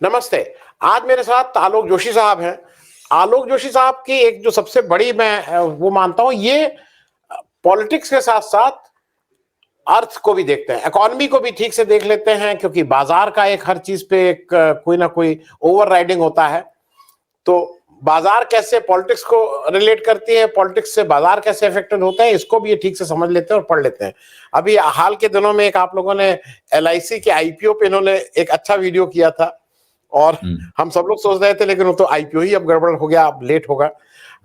नमस्ते। आज मेरे साथ आलोक जोशी साहब हैं। आलोक जोशी साहब की एक जो सबसे बड़ी मैं वो मानता हूँ, ये पॉलिटिक्स के साथ-साथ अर्थ को भी देखते हैं, इकोनॉमी को भी ठीक से देख लेते हैं, क्योंकि बाजार का एक हर चीज पे एक कोई ना कोई ओवरराइडिंग होता है। तो बाजार कैसे पॉलिटिक्स को रिलेट करती है, पॉलिटिक्स से बाजार कैसे अफेक्टेड होते हैं, इसको भी ये ठीक से समझ लेते हैं और पढ़ लेते हैं। अभी हाल के दिनों में एक आप लोगों ने एलआईसी के आईपीओ पे इन्होंने एक अच्छा वीडियो किया था और हम सब लोग सोच रहे थे, लेकिन वो तो आईपीओ ही अब गड़बड़ हो गया, अब लेट होगा।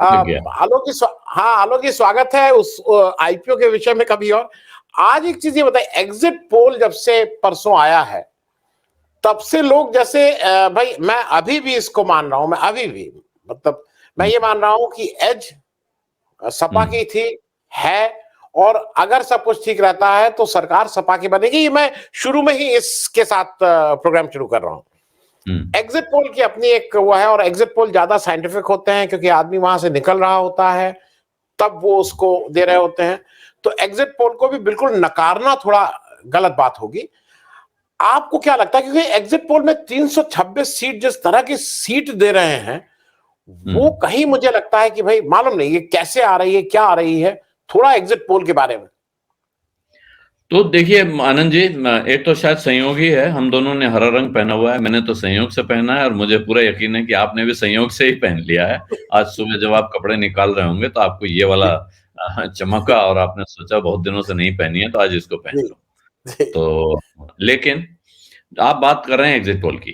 आलोक जी, हाँ आलोक जी, स्वागत है उस आईपीओ के विषय में कभी और। आज एक चीज ये बताइए, एग्जिट पोल जब से परसों आया है तब से लोग जैसे भाई मैं अभी भी इसको मान रहा हूं, मैं अभी भी मतलब मैं ये मान रहा हूं कि एज सपा की थी है, और अगर सब कुछ ठीक रहता है तो सरकार सपा की बनेगी। ये मैं शुरू में ही इसके साथ प्रोग्राम शुरू कर रहा हूं। एग्जिट पोल की अपनी एक वो है, और एग्जिट पोल ज्यादा साइंटिफिक होते हैं क्योंकि आदमी वहां से निकल रहा होता है तब वो उसको दे रहे होते हैं। तो एग्जिट पोल को भी बिल्कुल नकारना थोड़ा गलत बात होगी। आपको क्या लगता है, क्योंकि एग्जिट पोल में 326 सीट जिस तरह की सीट दे रहे हैं, वो कहीं मुझे लगता है कि भाई मालूम नहीं ये कैसे आ रही है, क्या आ रही है, थोड़ा एग्जिट पोल के बारे में। तो देखिए आनंद जी, एक तो शायद संयोग ही है, हम दोनों ने हरा रंग पहना हुआ है। मैंने तो संयोग से पहना है और मुझे पूरा यकीन है कि आपने भी संयोग से ही पहन लिया है। आज सुबह जब आप कपड़े निकाल रहे होंगे तो आपको ये वाला चमका और आपने सोचा बहुत दिनों से नहीं पहनी है तो आज इसको पहन लो। तो लेकिन आप बात कर रहे हैं एग्जिट पोल की।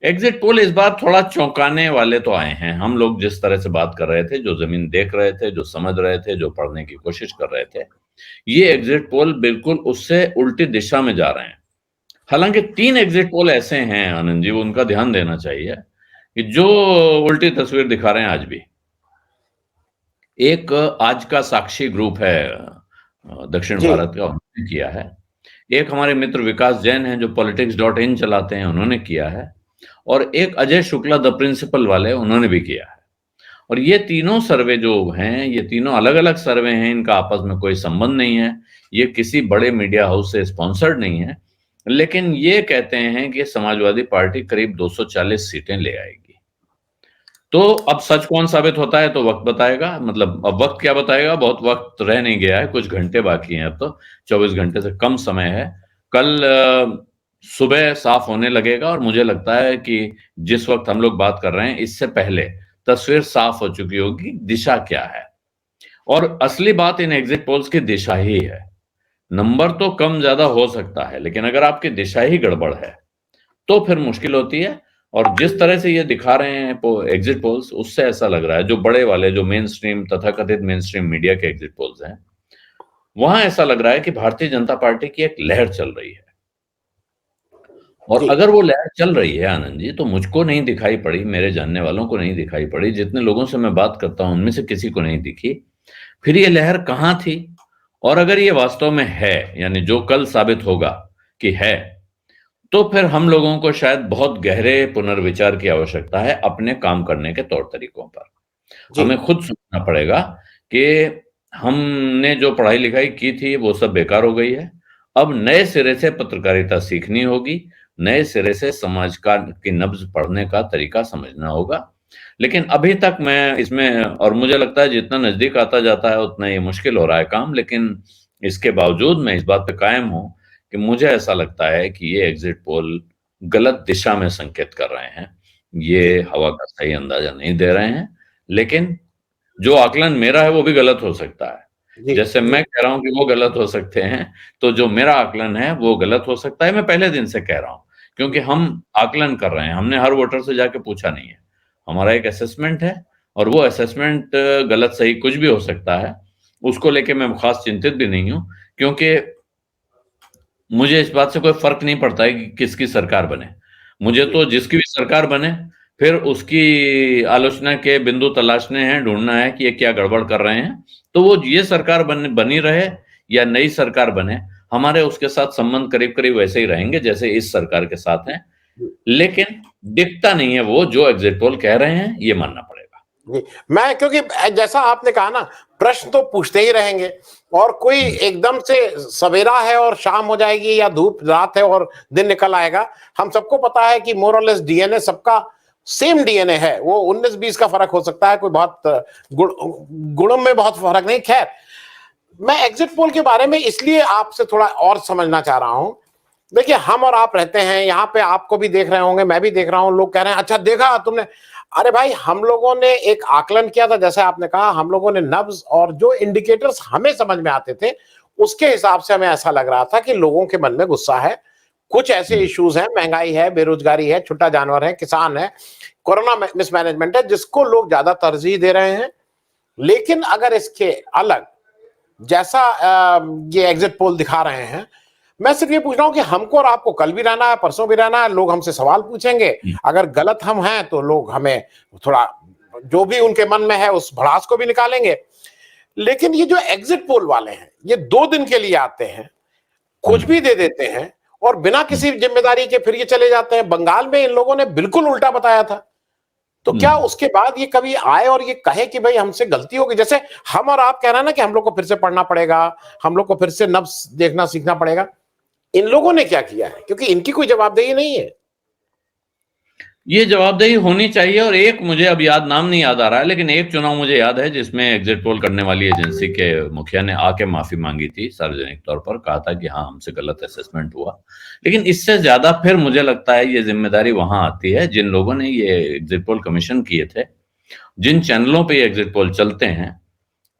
एग्जिट पोल इस बार थोड़ा चौंकाने वाले तो आए हैं। हम लोग जिस तरह से बात कर रहे थे, जो जमीन देख रहे थे, जो समझ रहे थे, जो पढ़ने की कोशिश कर रहे थे, ये एग्जिट पोल बिल्कुल उससे उल्टी दिशा में जा रहे हैं। हालांकि 3 एग्जिट पोल ऐसे हैं आनंद जी, उनका ध्यान देना चाहिए कि जो उल्टी तस्वीर दिखा रहे हैं आज भी। एक आज का साक्षी ग्रुप है दक्षिण भारत का, उन्होंने किया है। एक हमारे मित्र विकास जैन हैं जो politics.in चलाते हैं, उन्होंने किया है। और एक अजय शुक्ला द प्रिंसिपल वाले, उन्होंने भी किया है। और ये तीनों सर्वे जो हैं, ये तीनों अलग अलग सर्वे हैं, इनका आपस में कोई संबंध नहीं है, ये किसी बड़े मीडिया हाउस से स्पॉन्सर्ड नहीं है, लेकिन ये कहते हैं कि समाजवादी पार्टी करीब 240 सीटें ले आएगी। तो अब सच कौन साबित होता है तो वक्त बताएगा। मतलब अब वक्त क्या बताएगा, बहुत वक्त रह नहीं गया है, कुछ घंटे बाकी हैं, अब तो 24 घंटे से कम समय है। कल सुबह साफ होने लगेगा और मुझे लगता है कि जिस वक्त हम लोग बात कर रहे हैं इससे पहले तस्वीर साफ हो चुकी होगी, दिशा क्या है। और असली बात इन एग्जिट पोल्स की दिशा ही है। नंबर तो कम ज्यादा हो सकता है, लेकिन अगर आपकी दिशा ही गड़बड़ है तो फिर मुश्किल होती है। और जिस तरह से ये दिखा रहे हैं एग्जिट पोल्स, उससे ऐसा लग रहा है, जो बड़े वाले, जो मेन स्ट्रीम तथाकथित मेन स्ट्रीम मीडिया के एग्जिट पोल्स हैं, वहां ऐसा लग रहा है कि भारतीय जनता पार्टी की एक लहर चल रही है। और अगर वो लहर चल रही है आनंद जी, तो मुझको नहीं दिखाई पड़ी, मेरे जानने वालों को नहीं दिखाई पड़ी, जितने लोगों से मैं बात करता हूं उनमें से किसी को नहीं दिखी। फिर ये लहर कहां थी? और अगर ये वास्तव में है, यानी जो कल साबित होगा कि है, तो फिर हम लोगों को शायद बहुत गहरे पुनर्विचार की आवश्यकता है अपने काम करने के तौर तरीकों पर। हमें खुद सोचना पड़ेगा कि हमने जो पढ़ाई लिखाई की थी वो सब बेकार हो गई है। अब नए सिरे से पत्रकारिता सीखनी होगी, नए सिरे से समाज का की नब्ज पढ़ने का तरीका समझना होगा। लेकिन अभी तक मैं इसमें, और मुझे लगता है जितना नजदीक आता जाता है उतना ये मुश्किल हो रहा है काम, लेकिन इसके बावजूद मैं इस बात पे कायम हूं कि मुझे ऐसा लगता है कि ये एग्जिट पोल गलत दिशा में संकेत कर रहे हैं। ये हवा का सही अंदाजा नहीं दे रहे हैं, लेकिन जो आकलन मेरा है वो भी गलत हो सकता है। जैसे मैं कह रहा हूं कि वो गलत हो सकते हैं, तो जो मेरा आकलन है वो गलत हो सकता है। मैं पहले दिन से कह रहा हूं, क्योंकि हम आकलन कर रहे हैं, हमने हर वोटर से जाके पूछा नहीं है। हमारा एक असेसमेंट है और वो असेसमेंट गलत सही कुछ भी हो सकता है। उसको लेके मैं खास चिंतित भी नहीं हूं, क्योंकि मुझे इस बात से कोई फर्क नहीं पड़ता है कि किसकी सरकार बने। मुझे तो जिसकी भी सरकार बने, फिर उसकी आलोचना के बिंदु तलाशने हैं, ढूंढना है कि ये क्या गड़बड़ कर रहे हैं। तो वो ये सरकार बनी रहे या नई सरकार बने, हमारे उसके साथ संबंध करीब करीब वैसे ही रहेंगे जैसे इस सरकार के साथ हैं। लेकिन दिखता नहीं है वो जो एग्जिट पोल कह रहे हैं, ये मानना पड़ेगा। मैं, क्योंकि जैसा आपने कहा ना, प्रश्न तो पूछते ही रहेंगे, और कोई एकदम से सवेरा है और शाम हो जाएगी, या धूप रात है और दिन निकल आएगा। हम सबको पता है कि मोर और लेस डीएनए सबका सेम डीएनए है, वो 19-20 का फर्क हो सकता है, कोई बहुत गुणों में बहुत फर्क नहीं। खैर, मैं एग्जिट पोल के बारे में इसलिए आपसे थोड़ा और समझना चाह रहा हूं। देखिए, हम और आप रहते हैं यहाँ पे, आपको भी देख रहे होंगे, मैं भी देख रहा हूं, लोग कह रहे हैं अच्छा देखा तुमने। अरे भाई, हम लोगों ने एक आकलन किया था, जैसे आपने कहा, हम लोगों ने नब्ज और जो इंडिकेटर्स हमें समझ में आते थे उसके हिसाब से हमें ऐसा लग रहा था कि लोगों के मन में गुस्सा है, कुछ ऐसे इश्यूज हैं, महंगाई है, बेरोजगारी है, छोटा जानवर है, किसान है, कोरोना मिसमैनेजमेंट है, जिसको लोग ज्यादा तरजीह दे रहे हैं। लेकिन अगर इसके अलग जैसा ये एग्जिट पोल दिखा रहे हैं, मैं सिर्फ ये पूछ रहा हूं कि हमको और आपको कल भी रहना है, परसों भी रहना है, लोग हमसे सवाल पूछेंगे, अगर गलत हम हैं तो लोग हमें थोड़ा जो भी उनके मन में है उस भड़ास को भी निकालेंगे। लेकिन ये जो एग्जिट पोल वाले हैं, ये 2 दिन के लिए आते हैं, कुछ भी दे देते हैं और बिना किसी जिम्मेदारी के फिर ये चले जाते हैं। बंगाल में इन लोगों ने बिल्कुल उल्टा बताया था, तो क्या उसके बाद ये कभी आए और ये कहे कि भाई हमसे गलती होगी? जैसे हम और आप कह रहे हैं ना कि हम लोग को फिर से पढ़ना पड़ेगा, हम लोग को फिर से नब्ज देखना सीखना पड़ेगा। इन लोगों ने क्या किया है? क्योंकि इनकी कोई जवाबदेही नहीं है। ये जवाबदेही होनी चाहिए। और एक मुझे अब नाम नहीं याद आ रहा है, लेकिन एक चुनाव मुझे याद है जिसमें एग्जिट पोल करने वाली एजेंसी के मुखिया ने आके माफी मांगी थी, सार्वजनिक तौर पर कहा था कि हाँ, हमसे गलत असेसमेंट हुआ। लेकिन इससे ज्यादा फिर मुझे लगता है ये जिम्मेदारी वहां आती है जिन लोगों ने ये एग्जिट पोल कमीशन किए थे, जिन चैनलों पे ये एग्जिट पोल चलते हैं,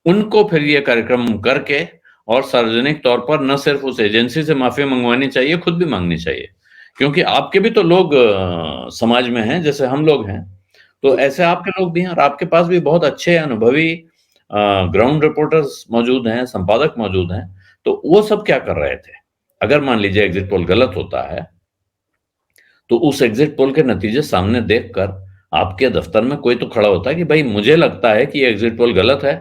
उनको फिर ये कार्यक्रम करके और सार्वजनिक तौर पर न सिर्फ उस एजेंसी से माफी मंगवानी चाहिए, खुद भी मांगनी चाहिए। क्योंकि आपके भी तो लोग समाज में हैं, जैसे हम लोग हैं, तो ऐसे आपके लोग भी हैं, और आपके पास भी बहुत अच्छे अनुभवी ग्राउंड रिपोर्टर्स मौजूद हैं, संपादक मौजूद हैं। तो वो सब क्या कर रहे थे? अगर मान लीजिए एग्जिट पोल गलत होता है, तो उस एग्जिट पोल के नतीजे सामने देखकर आपके दफ्तर में कोई तो खड़ा होता है कि भाई मुझे लगता है कि ये एग्जिट पोल गलत है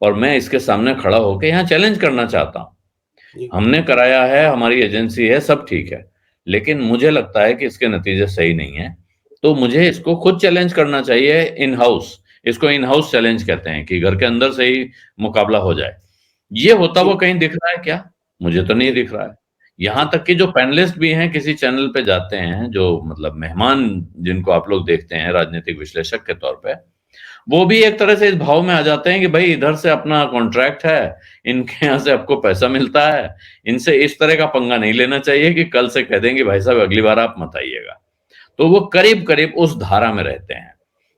और मैं इसके सामने खड़ा होकर यहाँ चैलेंज करना चाहता हूं। हमने कराया है, हमारी एजेंसी है, सब ठीक है, लेकिन मुझे लगता है कि इसके नतीजे सही नहीं है, तो मुझे इसको खुद चैलेंज करना चाहिए इन हाउस। इसको इन हाउस चैलेंज कहते हैं, कि घर के अंदर से ही मुकाबला हो जाए। ये होता हुआ कहीं दिख रहा है क्या? मुझे तो नहीं दिख रहा है। यहां तक कि जो पैनलिस्ट भी हैं, किसी चैनल पे जाते हैं, जो मतलब मेहमान जिनको आप लोग देखते हैं राजनीतिक विश्लेषक के तौर पे, वो भी एक तरह से इस भाव में आ जाते हैं कि भाई इधर से अपना कॉन्ट्रैक्ट है, इनके यहाँ से आपको पैसा मिलता है, इनसे इस तरह का पंगा नहीं लेना चाहिए कि कल से कह देंगे भाई साहब अगली बार आप मत आइएगा। तो वो करीब करीब उस धारा में रहते हैं।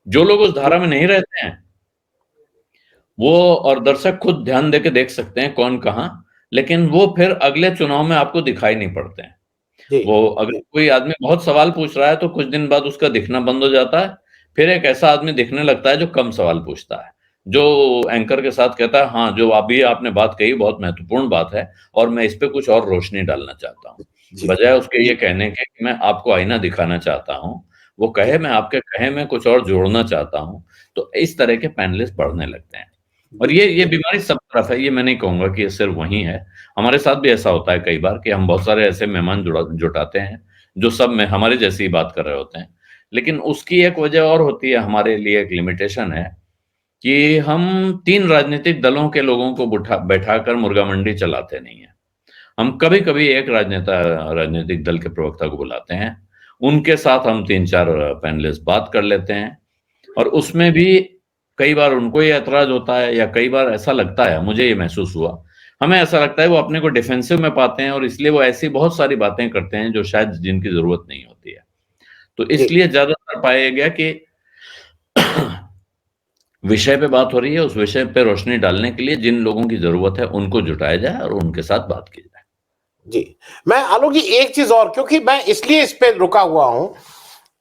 जो लोग उस धारा में नहीं रहते हैं, वो और दर्शक खुद ध्यान देके देख सकते हैं कौन कहां, लेकिन वो फिर अगले चुनाव में आपको दिखाई नहीं पड़ते हैं। वो अगर कोई आदमी बहुत सवाल पूछ रहा है तो कुछ दिन बाद उसका दिखना बंद हो जाता है, फिर एक ऐसा आदमी दिखने लगता है जो कम सवाल पूछता है, जो एंकर के साथ कहता है हाँ, जो अभी आपने बात कही बहुत महत्वपूर्ण बात है और मैं इस पे कुछ और रोशनी डालना चाहता हूँ, बजाय उसके ये कहने के कि मैं आपको आईना दिखाना चाहता हूँ, वो कहे मैं आपके कहे में कुछ और जोड़ना चाहता हूँ। तो इस तरह के पैनलिस्ट बढ़ने लगते हैं। और ये बीमारी सब तरफ है, ये मैं नहीं कहूंगा कि ये सिर्फ वही है। हमारे साथ भी ऐसा होता है कई बार कि हम बहुत सारे ऐसे मेहमान जुटाते हैं जो सब में हमारे जैसी ही बात कर रहे होते हैं, लेकिन उसकी एक वजह और होती है, हमारे लिए एक लिमिटेशन है कि हम 3 राजनीतिक दलों के लोगों को बैठाकर मुर्गा मंडी चलाते नहीं है। हम कभी कभी एक राजनीतिक दल के प्रवक्ता को बुलाते हैं, उनके साथ हम 3-4 पैनलिस्ट बात कर लेते हैं, और उसमें भी कई बार उनको ये ऐतराज होता है, या कई बार ऐसा लगता है, मुझे ये महसूस हुआ, हमें ऐसा लगता है वो अपने को डिफेंसिव में पाते हैं, और इसलिए वो ऐसी बहुत सारी बातें करते हैं जो शायद जिनकी जरूरत नहीं होती है। तो इसलिए ज्यादातर पाया गया कि विषय पे बात हो रही है, उस विषय पे रोशनी डालने के लिए जिन लोगों की जरूरत है उनको जुटाया जाए और उनके साथ बात की जाए। जी, मैं आलोक जी एक चीज और, क्योंकि मैं इसलिए इस पे रुका हुआ हूं,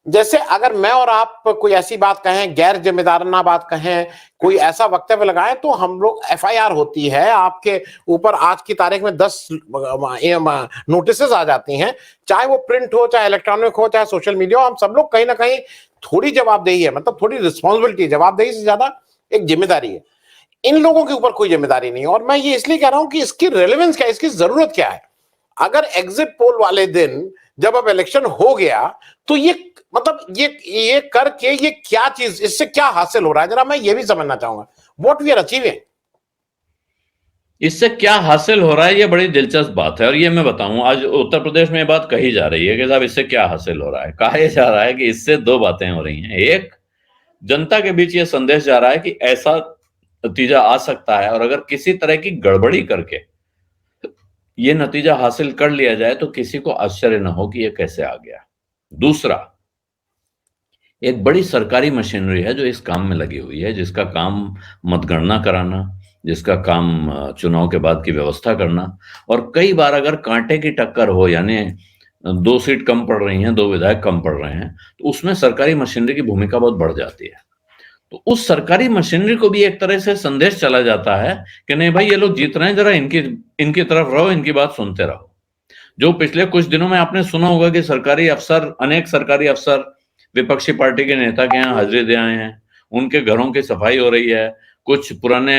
जैसे अगर मैं और आप कोई ऐसी बात कहें, गैर जिम्मेदाराना बात कहें, कोई ऐसा वक्तव्य लगाएं, तो हम लोग एफआईआर होती है आपके ऊपर, आज की तारीख में 10 नोटिसेस आ जाती हैं, चाहे वो प्रिंट हो, चाहे इलेक्ट्रॉनिक हो, चाहे सोशल मीडिया हो। हम सब लोग कहीं ना कहीं थोड़ी जवाबदेही है, मतलब थोड़ी रिस्पॉन्सिबिलिटी, जवाबदेही से ज्यादा एक जिम्मेदारी है। इन लोगों के ऊपर कोई जिम्मेदारी नहीं है, और मैं ये इसलिए कह रहा हूं कि इसकी रेलेवेंस क्या है, इसकी जरूरत क्या है। अगर एग्जिट पोल वाले दिन जब अब इलेक्शन हो गया, तो ये मतलब ये करके ये क्या चीज, इससे क्या हासिल हो रहा है, जरा मैं ये भी समझना चाहूंगा, व्हाट वी आर अचीविंग। इससे क्या हासिल हो रहा है, ये बड़ी दिलचस्प बात है। और ये मैं बताऊं, आज उत्तर प्रदेश में ये बात कही जा रही है कि साहब इससे क्या हासिल हो रहा है। कहा यह जा रहा है कि इससे दो बातें हो रही हैं। एक, जनता के बीच ये संदेश जा रहा है कि ऐसा नतीजा आ सकता है, और अगर किसी तरह की गड़बड़ी करके ये नतीजा हासिल कर लिया जाए तो किसी को आश्चर्य न हो कि ये कैसे आ गया। दूसरा, एक बड़ी सरकारी मशीनरी है जो इस काम में लगी हुई है, जिसका काम मतगणना कराना, जिसका काम चुनाव के बाद की व्यवस्था करना। और कई बार अगर कांटे की टक्कर हो, यानी 2 सीट कम पड़ रही हैं, 2 विधायक कम पड़ रहे हैं, तो उसमें सरकारी मशीनरी की भूमिका बहुत बढ़ जाती है। तो उस सरकारी मशीनरी को भी एक तरह से संदेश चला जाता है कि नहीं भाई, ये लोग जीत रहे हैं, जरा इनकी तरफ रहो, इनकी बात सुनते रहो। जो पिछले कुछ दिनों में आपने सुना होगा कि अनेक सरकारी अफसर विपक्षी पार्टी के नेता के यहाँ हाजिरी दे आए हैं, उनके घरों की सफाई हो रही है, कुछ पुराने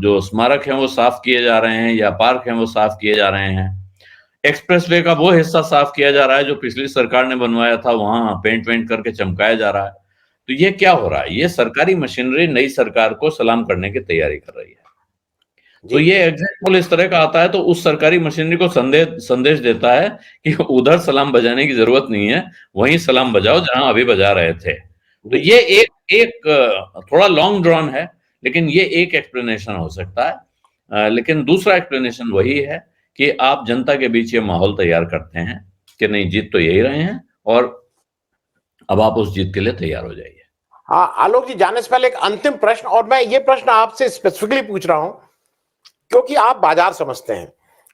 जो स्मारक हैं वो साफ किए जा रहे हैं, या पार्क हैं वो साफ किए जा रहे हैं, एक्सप्रेसवे का वो हिस्सा साफ किया जा रहा है जो पिछली सरकार ने बनवाया था, वहां पेंट वेंट करके चमकाया जा रहा है। तो ये क्या हो रहा है? ये सरकारी मशीनरी नई सरकार को सलाम करने की तैयारी कर रही है। तो ये एग्जिट पोल इस तरह का आता है तो उस सरकारी मशीनरी को संदेश देता है कि उधर सलाम बजाने की जरूरत नहीं है, वहीं सलाम बजाओ जहां अभी बजा रहे थे। तो ये एक थोड़ा लॉन्ग ड्रॉन है, लेकिन ये एक एक्सप्लेनेशन हो सकता है। लेकिन दूसरा एक्सप्लेनेशन वही है कि आप जनता के बीच ये माहौल तैयार करते हैं कि नहीं, जीत तो यही रहे हैं और अब आप उस जीत के लिए तैयार हो जाइए। हाँ आलोक जी, जाने से पहले एक अंतिम प्रश्न, और मैं ये प्रश्न आपसे स्पेसिफिकली पूछ रहा हूं क्योंकि आप बाजार समझते हैं।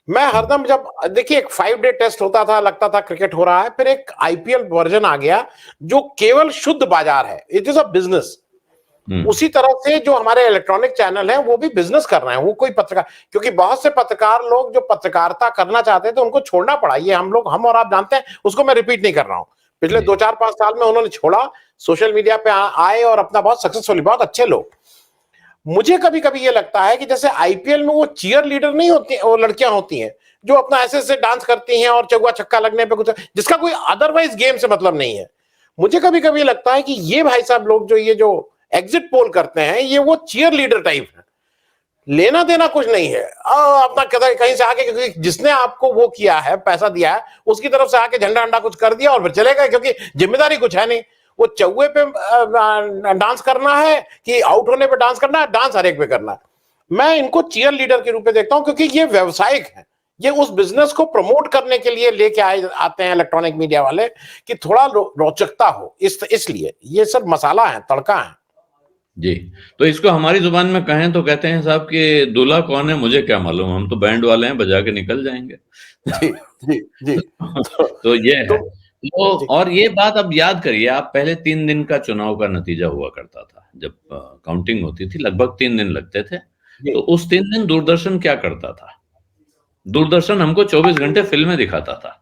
मैं हरदम जब देखिए एक 5 डे टेस्ट होता था, लगता था क्रिकेट हो रहा है, फिर एक आईपीएल वर्जन आ गया जो केवल शुद्ध बाजार है, इट इज अ बिजनेस। उसी तरह से जो हमारे इलेक्ट्रॉनिक चैनल हैं वो भी बिजनेस कर रहे हैं, वो कोई पत्रकार, क्योंकि बहुत से पत्रकार लोग जो पत्रकारिता करना चाहते थे उनको छोड़ना पड़ा। ये हम और आप जानते हैं, उसको मैं रिपीट नहीं कर रहा हूं। पिछले 2-4-5 साल में उन्होंने छोड़ा, सोशल मीडिया पे आए और अपना बहुत सक्सेसफुली, बहुत अच्छे लोग। मुझे कभी कभी ये लगता है कि जैसे आईपीएल में वो चीयर लीडर नहीं होती, वो लड़कियां होती हैं जो अपना ऐसे ऐसे डांस करती हैं और चौका छक्का लगने पे कुछ, जिसका कोई अदरवाइज गेम से मतलब नहीं है। मुझे कभी कभी लगता है कि ये भाई साहब लोग जो ये जो एग्जिट पोल करते हैं, ये वो चीयर लीडर टाइप है, लेना देना कुछ नहीं है। अपना कहीं से आके, क्योंकि जिसने आपको वो किया है, पैसा दिया है, उसकी तरफ से आके झंडा अंडा कुछ कर दिया और फिर चले गए, क्योंकि जिम्मेदारी कुछ है नहीं। वो चौवे पे डांस करना है कि आउट होने पे डांस करना है, डांस हर एक पे करना है। मैं इनको चीयर लीडर के रूप में देखता हूं, क्योंकि ये व्यवसायिक है, ये उस बिजनेस को प्रमोट करने के लिए लेके आते हैं इलेक्ट्रॉनिक मीडिया वाले कि थोड़ा रोचकता हो, इसलिए ये सब मसाला है, तड़का है जी। तो इसको हमारी जुबान में कहें तो कहते हैं साहब कि दूल्हा कौन है मुझे क्या मालूम, हम तो बैंड वाले हैं, बजा के निकल जाएंगे। जी जी जी। तो ये है। तो और ये बात अब याद करिए, आप पहले 3 दिन का चुनाव का नतीजा हुआ करता था, जब काउंटिंग होती थी लगभग 3 दिन लगते थे। तो उस 3 दिन दूरदर्शन क्या करता था? दूरदर्शन हमको 24 घंटे फिल्में दिखाता था,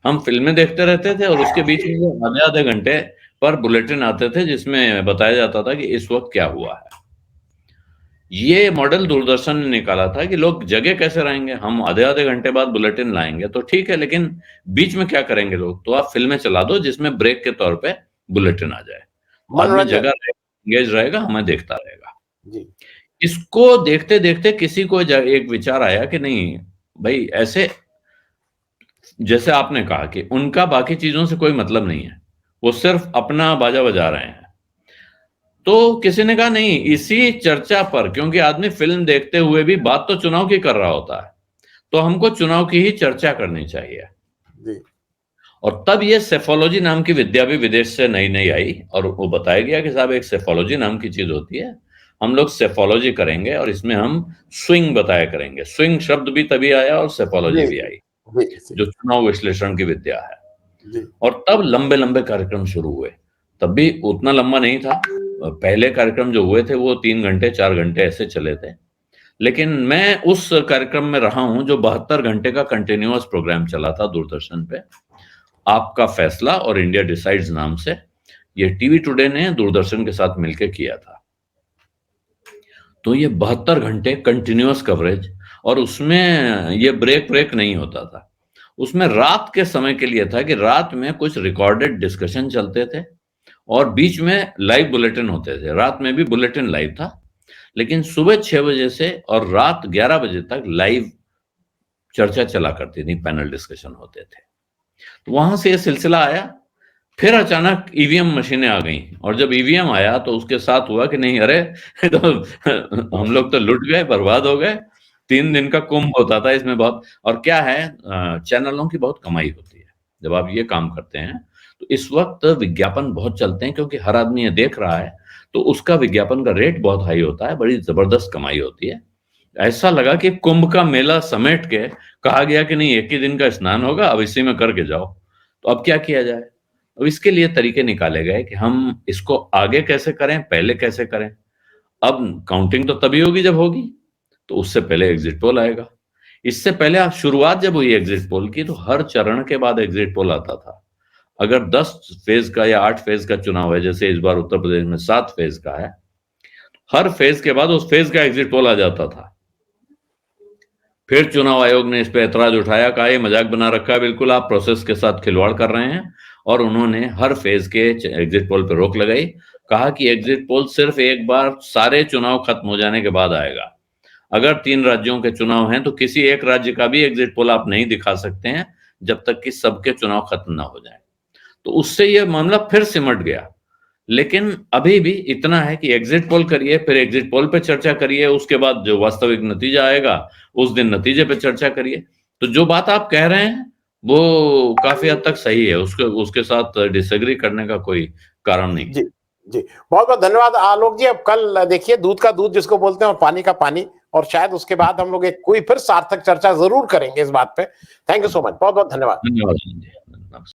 हम फिल्में देखते रहते थे, और उसके बीच में आधे घंटे पर बुलेटिन आते थे जिसमें बताया जाता था कि इस वक्त क्या हुआ है। ये मॉडल दूरदर्शन ने निकाला था कि लोग जगह कैसे रहेंगे, हम आधे घंटे बाद बुलेटिन लाएंगे तो ठीक है, लेकिन बीच में क्या करेंगे लोग, तो आप फिल्में चला दो जिसमें ब्रेक के तौर पे बुलेटिन आ जाए, आदमी जगह एंगेज रहेगा, हमें देखता रहेगा। इसको देखते देखते किसी को एक विचार आया कि नहीं भाई, ऐसे जैसे आपने कहा कि उनका बाकी चीजों से कोई मतलब नहीं है, वो सिर्फ अपना बाजा बजा रहे हैं। तो किसी ने कहा नहीं, इसी चर्चा पर, क्योंकि आदमी फिल्म देखते हुए भी बात तो चुनाव की कर रहा होता है, तो हमको चुनाव की ही चर्चा करनी चाहिए। जी। और तब ये सेफोलॉजी नाम की विद्या भी विदेश से नई नई आई, और वो बताया गया कि साहब एक सेफोलॉजी नाम की चीज होती है, हम लोग सेफोलॉजी करेंगे और इसमें हम स्विंग बताया करेंगे। स्विंग शब्द भी तभी आया और सेफोलॉजी भी आई, जो चुनाव विश्लेषण की विद्या है। और तब लंबे लंबे कार्यक्रम शुरू हुए, तब भी उतना लंबा नहीं था, पहले कार्यक्रम जो हुए थे वो 3 घंटे 4 घंटे ऐसे चले थे। लेकिन मैं उस कार्यक्रम में रहा हूं जो 72 घंटे का कंटिन्यूअस प्रोग्राम चला था दूरदर्शन पे, आपका फैसला और इंडिया डिसाइड्स नाम से। ये टीवी टुडे ने दूरदर्शन के साथ मिलकर किया था। तो ये 72 घंटे कंटिन्यूअस कवरेज, और उसमें ये ब्रेक नहीं होता था। उसमें रात के समय के लिए था कि रात में कुछ रिकॉर्डेड डिस्कशन चलते थे और बीच में लाइव बुलेटिन होते थे। रात में भी बुलेटिन लाइव था, लेकिन सुबह 6 बजे से और रात 11 बजे तक लाइव चर्चा चला करती थी, पैनल डिस्कशन होते थे। तो वहां से ये सिलसिला आया। फिर अचानक ईवीएम मशीनें आ गई, और जब ईवीएम आया तो उसके साथ हुआ कि नहीं, अरे तो हम लोग तो लुट गए, बर्बाद हो गए। 3 दिन का कुंभ होता था इसमें बहुत। और क्या है, चैनलों की बहुत कमाई होती है जब आप ये काम करते हैं। तो इस वक्त विज्ञापन बहुत चलते हैं, क्योंकि हर आदमी ये देख रहा है, तो उसका विज्ञापन का रेट बहुत हाई होता है, बड़ी जबरदस्त कमाई होती है। ऐसा लगा कि कुंभ का मेला समेट के कहा गया कि नहीं, एक ही दिन का स्नान होगा, अब इसी में करके जाओ। तो अब क्या किया जाए? अब इसके लिए तरीके निकाले गए कि हम इसको आगे कैसे करें, पहले कैसे करें। अब काउंटिंग तो तभी होगी जब होगी, तो उससे पहले एग्जिट पोल आएगा। इससे पहले आप शुरुआत जब हुई एग्जिट पोल की, तो हर चरण के बाद एग्जिट पोल आता था। अगर 10 फेज का या 8 फेज का चुनाव है, जैसे इस बार उत्तर प्रदेश में 7 फेज का है, हर फेज के बाद उस फेज का एग्जिट पोल आ जाता था। फिर चुनाव आयोग ने इस पर ऐतराज उठाया, कहा ये मजाक बना रखा है, बिल्कुल आप प्रोसेस के साथ खिलवाड़ कर रहे हैं। और उन्होंने हर फेज के एग्जिट पोल पर रोक लगाई, कहा कि एग्जिट पोल सिर्फ एक बार सारे चुनाव खत्म हो जाने के बाद आएगा। अगर 3 राज्यों के चुनाव हैं तो किसी एक राज्य का भी एग्जिट पोल आप नहीं दिखा सकते हैं जब तक कि सबके चुनाव खत्म ना हो जाए। तो उससे यह मामला फिर सिमट गया। लेकिन अभी भी इतना है कि एग्जिट पोल करिए, फिर एग्जिट पोल पे चर्चा करिए, उसके बाद जो वास्तविक नतीजा आएगा उस दिन नतीजे पे चर्चा करिए। तो जो बात आप कह रहे हैं वो काफी हद तक सही है, उसके साथ डिसएग्री करने का कोई कारण नहीं। जी जी, बहुत बहुत धन्यवाद आलोक जी। अब कल देखिए, दूध का दूध जिसको बोलते हैं और पानी का पानी, और शायद उसके बाद हम लोग एक कोई फिर सार्थक चर्चा जरूर करेंगे इस बात पे। थैंक यू सो मच, बहुत बहुत धन्यवाद। धन्यवाद।